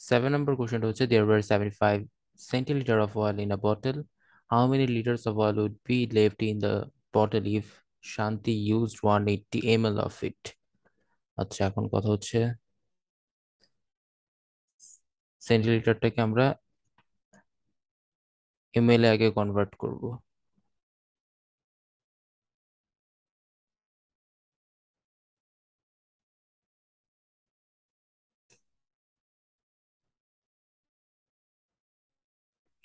7 number কোশ্চেনটা হচ্ছে there were 75 centiliter of oil in a bottle. How many liters of oil would be left in the bottle if Shanti used 180 ml of it? আচ্ছা, এখন কথা হচ্ছে সেন্টিলিটারটাকে আমরা ML এ আগে convert করব।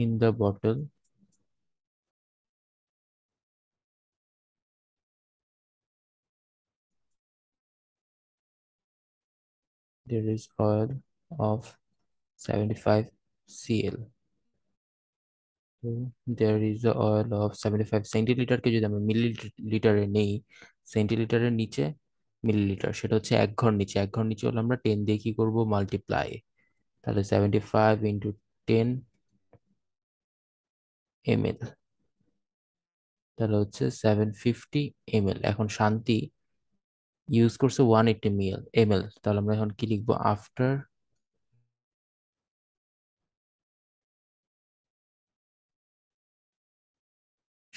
In the bottle there is oil of 75 cl. So there is the oil of 75 সেন্টিলিটারকে যদি আমরা মিলিলিটারে নেই, সেন্টিলিটারের নিচে মিলিলিটার, সেটা হচ্ছে 1 ঘর নিচে। 1 ঘর নিচে হলে আমরা 10 দিয়ে কি করবো, মাল্টিপ্লাই। তাহলে 75 ইন্টু 10 ml, তাহলে হচ্ছে 750 ml। এখন শান্তি ইউজ করছে 180 ml, তাহলে আমরা এখন কি লিখবো, আফটার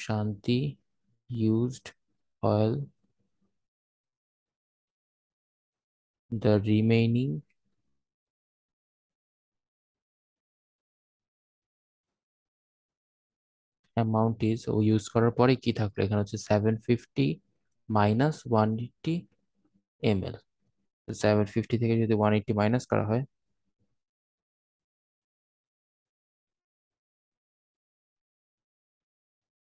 শান্তি used oil, the remaining amount is, ও ইউজ করার পরে কি থাকলো, এখানে হচ্ছে 750 মাইনাস 180 ml। 750 থেকে যদি 180 মাইনাস করা হয়,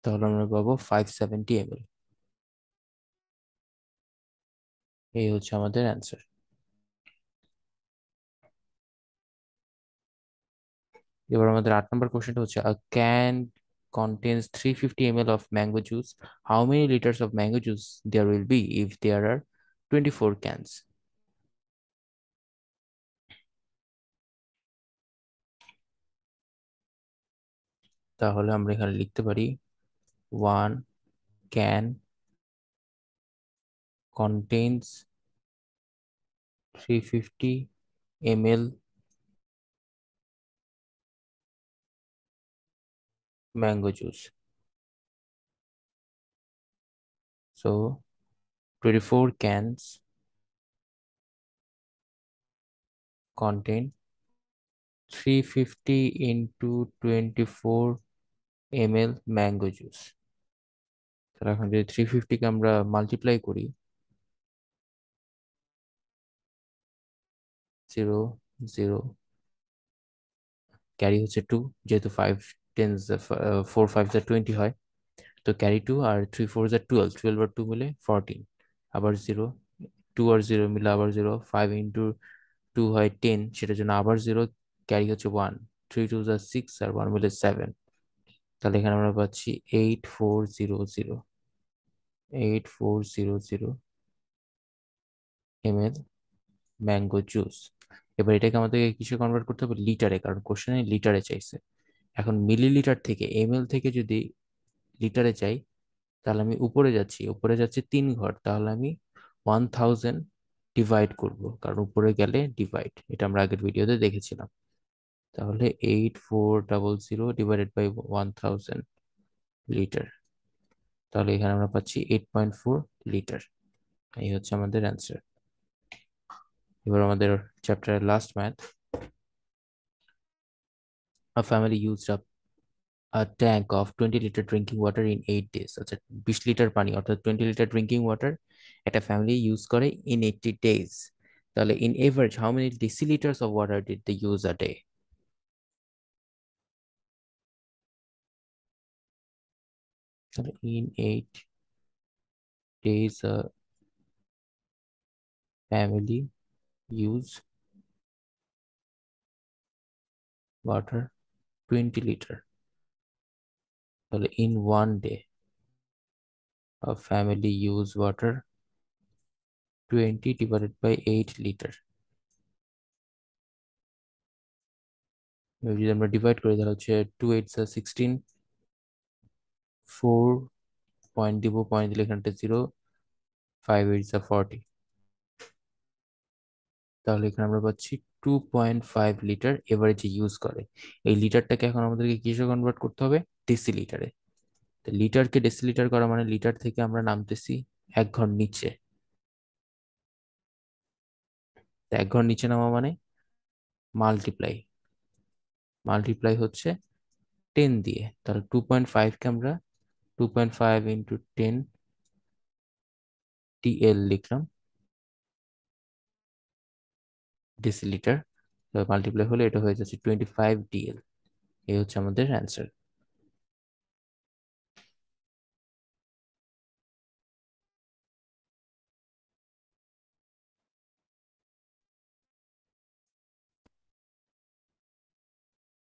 তাহলে আমরা পাবো 570 ml। এই হচ্ছে আমাদের অ্যান্সার। এবার আমাদের 8 নম্বর কোশ্চেনটা হচ্ছে a can contains 350 ml of mango juice. How many liters of mango juice there will be if there are 24 cans? তাহলে আমরা এখানে লিখতে পারি 1 can contains 350 ml mango juice. So 24 cans contain 350 into 24 ml mango juice. তাহলে এখন যদি 350 কে আমরা multiply করি, 0 0 ক্যারি হচ্ছে 2, যেহেতু 5 10 4 5 20 হয়, তো ক্যারি 2, আর 3 4 12, 12 আর 2 মিলে 14, আবার 0, 2 আর 0 মিলে আবার 0, 5 ইন্টু 2 হয় 10, সেটার জন্য আবার 0, ক্যারি হচ্ছে 1, 3 2 6 আর 1 মিলে 7। তাহলে এখানে আমরা পাচ্ছি 8400 8400 ml ম্যাঙ্গো জুস। এবার এটাকে আমাদেরকে কিসে কনভার্ট করতে হবে, লিটারে, কারণ কোশ্চেনে লিটারে চাইছে। এখন মিলিলিটার থেকে এমএল থেকে যদি লিটারে চাই, তাহলে আমি উপরে যাচ্ছি, উপরে যাচ্ছে 3 ঘর, তাহলে আমি 1000 ডিভাইড করব, কারণ উপরে গেলে ডিভাইড, এটা আমরা আগের ভিডিওতে দেখেছিলাম। তাহলে 8400 ডিভাইডেড বাই 1000 লিটার, তাহলে এখানে আমরা পাচ্ছি 8.4 লিটার। এই হচ্ছে আমাদের অ্যান্সার। এবার আমাদের চ্যাপ্টারের last math. A family used up a tank of 20 liter drinking water in 8 days. আচ্ছা, 20 লিটার পানি অর্থাৎ 20 লিটার ড্রিঙ্কিং ওয়াটার একটা ফ্যামিলি ইউজ করে in 80 days। তাহলে in average how many deciliters of water did they use a day? তাহলে in 8 days a family use water 20 liter। তাহলে in 1 day a family use water 20 divided by 8 liter। যদি আমরা divide করি তাহলে হচ্ছে 2 8 16, 4 point দিব, point দিলে এখানটা 0, 5 8 40। তাহলে এখানে আমরা পাচ্ছি 2.5 লিটার এভারেজে ইউজ করে। এই লিটারটাকে এখন আমাদেরকে কিসে কনভার্ট করতে হবে? ডেসিলিটারে। তো লিটারকে ডেসিলিটার করা মানে লিটার থেকে আমরা নামতেছি 1 ঘর নিচে। তো 1 ঘর নিচে নামা মানে মাল্টিপ্লাই, মাল্টিপ্লাই হচ্ছে 10 দিয়ে। তাহলে 2.5 কে আমরা 2.5 × 10 TL লিখলাম ডেসিলিটার। মাল্টিপ্লাই হলে এটা হয়ে যাচ্ছে 25 DL। এই হচ্ছে আমাদের অ্যান্সার।